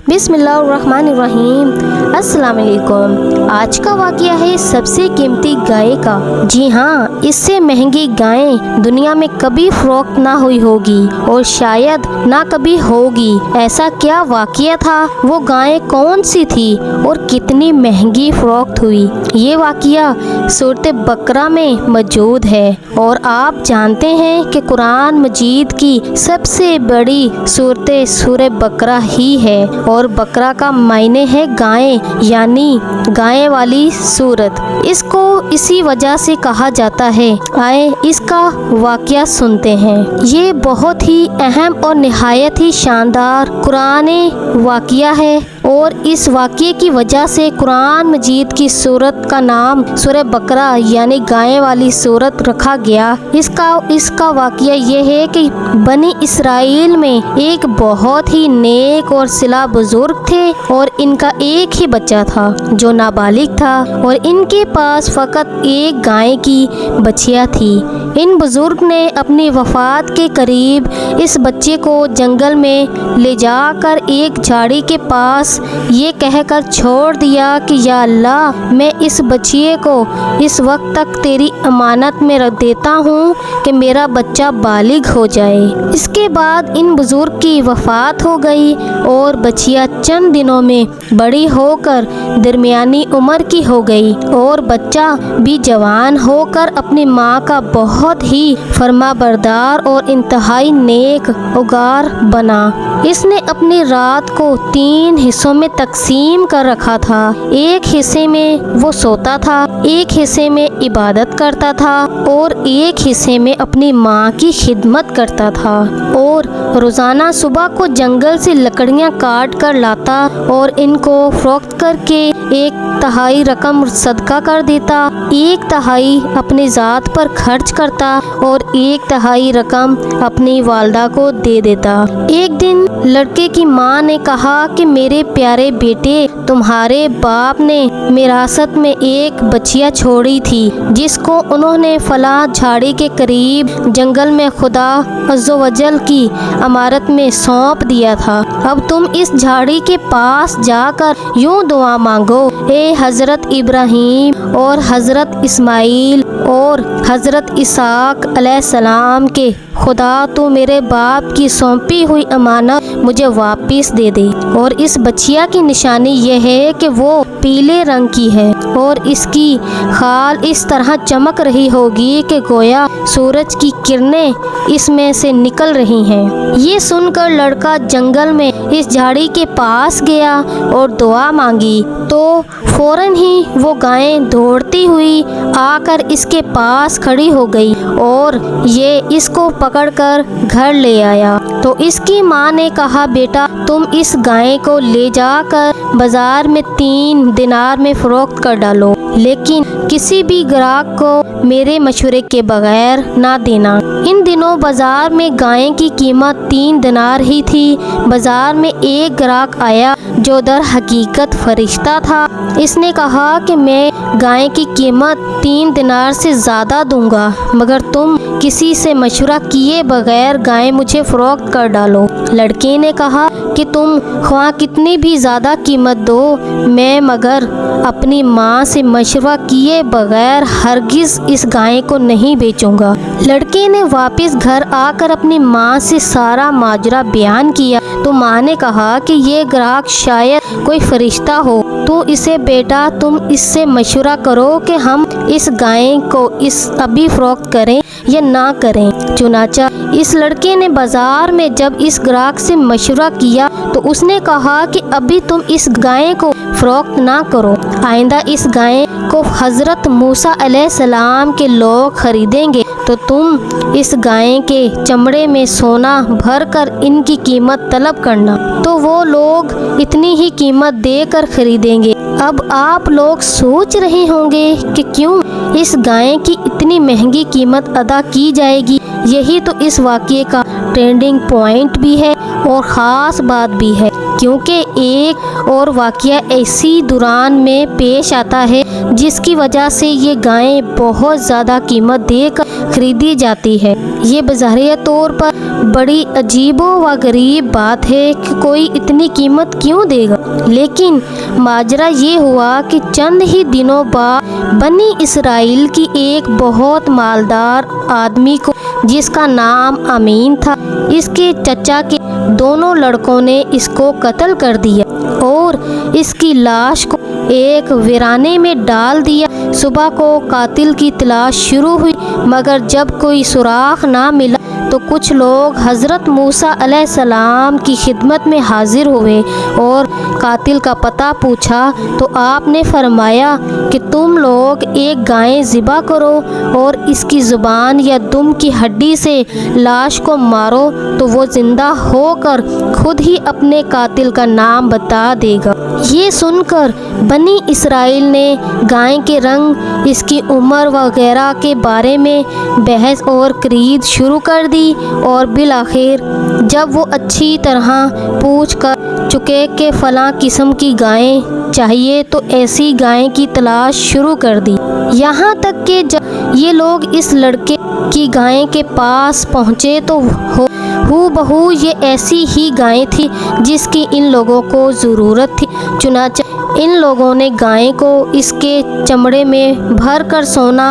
बिस्मिल्लाहिर्रहमानिर्रहीम। अस्सलाम वालेकुम। आज का वाक़या है सबसे कीमती गाय का। जी हाँ, इससे महंगी गायें दुनिया में कभी फ़रोख्त ना हुई होगी और शायद ना कभी होगी। ऐसा क्या वाक़या था, वो गाय कौन सी थी और कितनी महंगी फ़रोख्त हुई, ये वाक़या सूरत बकरा में मौजूद है। और आप जानते हैं कि कुरान मजीद की सबसे बड़ी सूरत बकरा ही है और बकरा का मायने है गाय, यानी गाय वाली सूरत। इसको इसी वजह से कहा जाता है। आए इसका वाक़या सुनते हैं। ये बहुत ही अहम और निहायत ही शानदार कुरानी वाक़या है और इस वाक़ये की वजह से कुरान मजीद की सूरत का नाम सूरह बकरा यानी गाय वाली सूरत रखा गया। इसका वाक़या ये है कि बनी इसराइल में एक बहुत ही नेक और सिला बुजुर्ग थे और इनका एक ही बच्चा था जो नाबालिग था और इनके पास फ़कत एक गाय की बछिया थी। इन बुजुर्ग ने अपनी वफ़ात के करीब इस बच्चे को जंगल में ले जाकर एक झाड़ी के पास ये कहकर छोड़ दिया कि या अल्लाह, मैं इस बच्चे को इस वक्त तक तेरी अमानत में रख देता हूँ कि मेरा बच्चा बालिग हो जाए। इसके बाद इन बुजुर्ग की वफ़ात हो गई और बच्चिया चंद दिनों में बड़ी होकर दरमियानी उम्र की हो गई और बच्चा भी जवान होकर अपनी माँ का बहुत ही फरमाबरदार और इंतहाई नेक उगार बना। इसने अपनी रात को 3 हिस्सों में तकसीम कर रखा था। एक हिस्से में वो सोता था, एक हिस्से में इबादत करता था और एक हिस्से में अपनी माँ की खिदमत करता था और रोज़ाना सुबह को जंगल से लकड़ियाँ काट कर लाता और इनको फ़रोख्त करके 1/3 रकम सदका कर देता, 1/3 अपनी ज़ात पर खर्च करता और 1/3 रकम अपनी वालदा को दे देता। एक दिन लड़के की माँ ने कहा कि मेरे प्यारे बेटे, तुम्हारे बाप ने विरासत में एक बच्चिया छोड़ी थी जिसको उन्होंने फला झाड़ी के करीब जंगल में खुदा अज़्ज़ व जल की अमारत में सौंप दिया था। अब तुम इस झाड़ी के पास जाकर यूं दुआ मांगो, ए हज़रत इब्राहीम और हज़रत इस्माइल और हज़रत इसाक अलैहिस्सलाम के खुदा, तू मेरे बाप की सौंपी हुई अमानत मुझे वापस दे दे। और इस बच्चिया की निशानी यह है कि वो पीले रंग की है और इसकी खाल इस तरह चमक रही होगी कि गोया सूरज की किरणें इसमें से निकल रही हैं। ये सुनकर लड़का जंगल में इस झाड़ी के पास गया और दुआ मांगी तो फौरन ही वो गाय दौड़ती हुई आकर इसके पास खड़ी हो गई और ये इसको पकड़कर घर ले आया। तो इसकी माँ ने कहा, बेटा तुम इस गाय को ले जाकर बाजार में 3 दिनार में फ़रोख्त कर डालो, लेकिन किसी भी ग्राहक को मेरे मशवरे के बगैर ना देना। इन दिनों बाजार में गाय की कीमत 3 दिनार ही थी। बाजार में एक ग्राहक आया जो दर हकीकत फरिश्ता था। इसने कहा कि मैं गाय की कीमत 3 दिनार से ज़्यादा दूंगा, मगर तुम किसी से मशवरा किए बगैर गाय मुझे फ़रोख्त कर डालो। लड़के ने कहा कि तुम ख्वाह कितनी भी ज़्यादा कीमत दो, मैं मगर अपनी माँ से मशवरा किए बगैर हरगिज़ इस गाय को नहीं बेचूंगा। लड़के ने वापस घर आकर अपनी माँ से सारा माजरा बयान किया तो माँ ने कहा कि ये ग्राहक शायद कोई फरिश्ता हो, तो इसे बेटा तुम इससे मशवरा करो कि हम इस गाय को अभी फ़रोख्त करें या ना करें। चुनाचा इस लड़के ने बाजार में जब इस ग्राहक से मशवरा किया तो उसने कहा कि अभी तुम इस गाय को फ़रोख्त ना करो, आइंदा इस गाय को हज़रत मूसा अलैहिस्सलाम के लोग खरीदेंगे तो तुम इस गाय के चमड़े में सोना भर कर इनकी कीमत तलब करना, तो वो लोग इतनी ही कीमत देकर खरीदेंगे। अब आप लोग सोच रहे होंगे कि क्यों इस गाय की इतनी महंगी कीमत अदा की जाएगी। यही तो इस वाक़ये का ट्रेंडिंग पॉइंट भी है और ख़ास बात भी है, क्योंकि एक और वाक़या ऐसी दौरान में पेश आता है जिसकी वजह से ये गायें बहुत ज़्यादा कीमत देकर ख़रीदी जाती है। ये बज़ाहिर तौर पर बड़ी अजीबो व गरीब बात है कि कोई इतनी कीमत क्यों देगा। लेकिन माजरा ये हुआ कि चंद ही दिनों बाद बनी इसराइल की एक बहुत मालदार आदमी को, जिसका नाम अमीन था, इसके चचा के दोनों लड़कों ने इसको कत्ल कर दिया और इसकी लाश को एक वीराने में डाल दिया। सुबह को कातिल की तलाश शुरू हुई, मगर जब कोई सुराग ना मिला तो कुछ लोग हज़रत मूसा अलैहिस्सलाम की खिदमत में हाजिर हुए और कातिल का पता पूछा तो आपने फरमाया कि तुम लोग एक गाय ज़िबा करो और इसकी ज़ुबान या दुम की हड्डी से लाश को मारो तो वो ज़िंदा होकर खुद ही अपने कातिल का नाम बता देगा। ये सुनकर बनी इसराइल ने गाय के रंग, इसकी उम्र वगैरह के बारे में बहस और खरीद शुरू कर दी और बिल आखिर जब वो अच्छी तरह पूछ कर चुके कि फ़लाँ किस्म की गायें चाहिए तो ऐसी गाय की तलाश शुरू कर दी। यहाँ तक कि जब ये लोग इस लड़के की गाय के पास पहुँचे तो हूबहू ये ऐसी ही गाय थी जिसकी इन लोगों को ज़रूरत थी। चुनांचे इन लोगों ने गाय को इसके चमड़े में भर कर सोना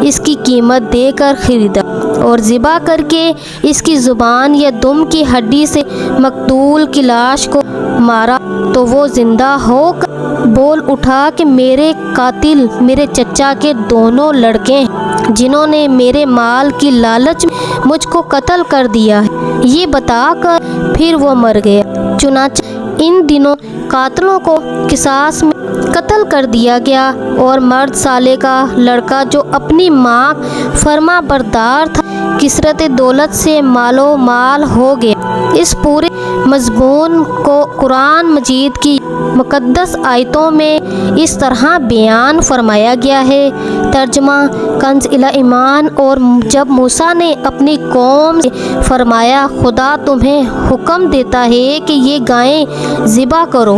इसकी कीमत देकर ख़रीदा और ज़िबा करके इसकी ज़ुबान या दुम की हड्डी से मकतूल की लाश को मारा तो वो ज़िंदा होकर बोल उठा कि मेरे कातिल मेरे चचा के दोनों लड़के हैं जिन्होंने मेरे माल की लालच में मुझको कत्ल कर दिया है। ये बताकर फिर वो मर गया। चुनांचे इन दिनों कातिलों को किसास में कत्ल कर दिया गया और मर्द साले का लड़का जो अपनी माँ फरमा बरदार था किसरत दौलत से मालो माल हो गया। इस पूरे मज़मून को कुरान मजीद की मुक़द्दस आयतों में इस तरह बयान फरमाया गया है। तर्जमा कंज़ इल ईमान। और जब मूसा ने अपनी कौम से फरमाया खुदा तुम्हें हुक्म देता है कि ये गायें ज़िबा करो,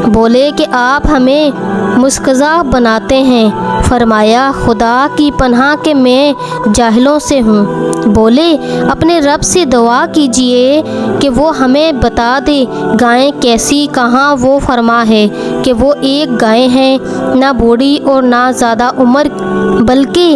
बोले कि आप हमें मुस्तज़ा बनाते हैं। फरमाया खुदा की पनाह के मैं जाहिलों से हूँ। बोले अपने रब से दुआ कीजिए कि वो हमें बता दे गायें कैसी कहाँ। वो फरमा है कि वो एक गाय है, ना बूढ़ी और ना ज़्यादा उम्र, बल्कि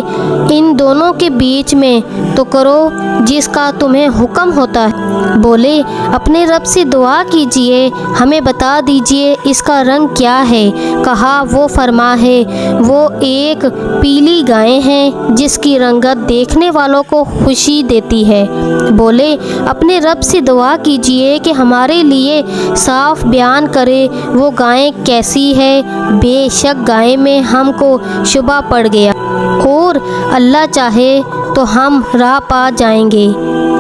इन दोनों के बीच में तो करो जिसका तुम्हें हुक्म होता है। बोले अपने रब से दुआ कीजिए, हमें बता दीजिए इसका रंग क्या है। कहा वो फरमा है वो एक पीली गाय है जिसकी रंगत देखने वालों को खुशी देती है। बोले अपने रब से दुआ कीजिए कि हमारे लिए साफ बयान करे वो गाय कैसी है। बेशक गाय में हमको शुबा पड़ गया और अल्लाह चाहे तो हम राह पा जाएंगे।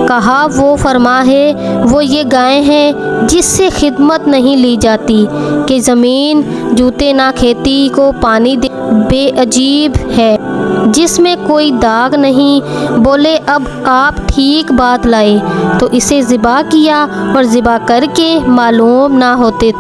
कहा वो फरमा है वो ये गाय है जिससे खिदमत नहीं ली जाती कि ज़मीन जूते ना खेती को पानी दे, बेअजीब है जिसमें कोई दाग नहीं। बोले अब आप ठीक बात लाए तो इसे ज़िबा किया और ज़िबा करके मालूम ना होते,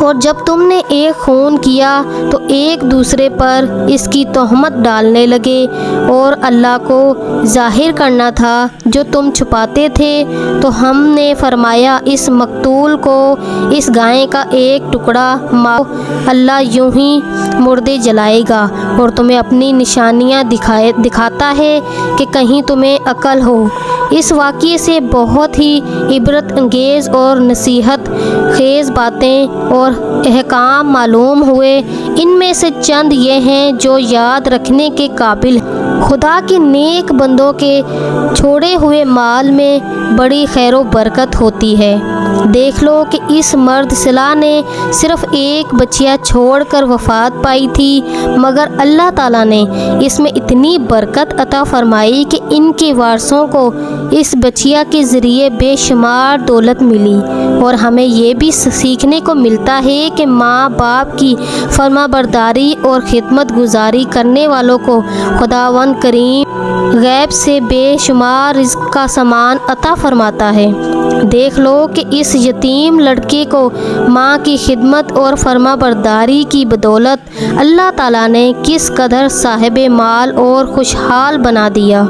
और जब तुमने एक खून किया तो एक दूसरे पर इसकी तोहमत डालने लगे और अल्लाह को ज़ाहिर करना था जो तुम छुपाते थे। तो हमने फरमाया इस मकतूल को इस गाय का एक टुकड़ा मारो, अल्लाह यूं ही मुर्दे जलाएगा और तुम्हें अपनी निशानियां दिखाता है कि कहीं तुम्हें अकल हो। इस वाक़ये से बहुत ही इबरत अंगेज़ और नसीहत खेज़ बातें और अहकाम मालूम हुए। इनमें से चंद ये हैं जो याद रखने के काबिल हैं। खुदा के नेक बंदों के छोड़े हुए माल में बड़ी खैर व बरकत होती है। देख लो कि इस मर्द सिला ने सिर्फ़ एक बच्चिया छोड़कर वफ़ात पाई थी, मगर अल्लाह ताला ने इसमें इतनी बरकत अता फरमाई कि इनके वारसों को इस बच्चिया के ज़रिए बेशुमार दौलत मिली। और हमें ये भी सीखने को मिलता है कि माँ बाप की फरमाबरदारी और खिदमत गुजारी करने वालों को खुदावंद کریم غیب سے بے شمار رزق کا سامان عطا فرماتا ہے۔ دیکھ لو کہ اس یتیم لڑکے کو ماں کی خدمت اور فرما برداری کی بدولت اللہ تعالیٰ نے کس قدر صاحب مال اور خوشحال بنا دیا،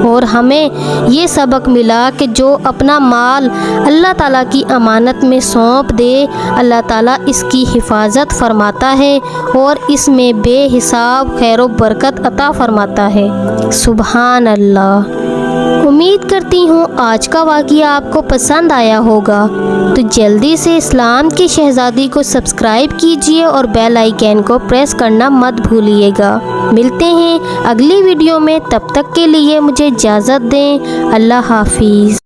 اور ہمیں یہ سبق ملا کہ جو اپنا مال اللہ تعالیٰ کی امانت میں سونپ دے، اللہ تعالیٰ اس کی حفاظت فرماتا ہے اور اس میں بے حساب خیر و برکت عطا فرماتا ہے۔ سبحان اللہ۔ امید کرتی ہوں آج کا واقعہ آپ کو پسند آیا ہوگا، تو جلدی سے اسلام کی شہزادی کو سبسکرائب کیجئے اور بیل آئیکن کو پریس کرنا مت بھولیے گا۔ ملتے ہیں اگلی ویڈیو میں، تب تک کے لیے مجھے اجازت دیں۔ اللہ حافظ۔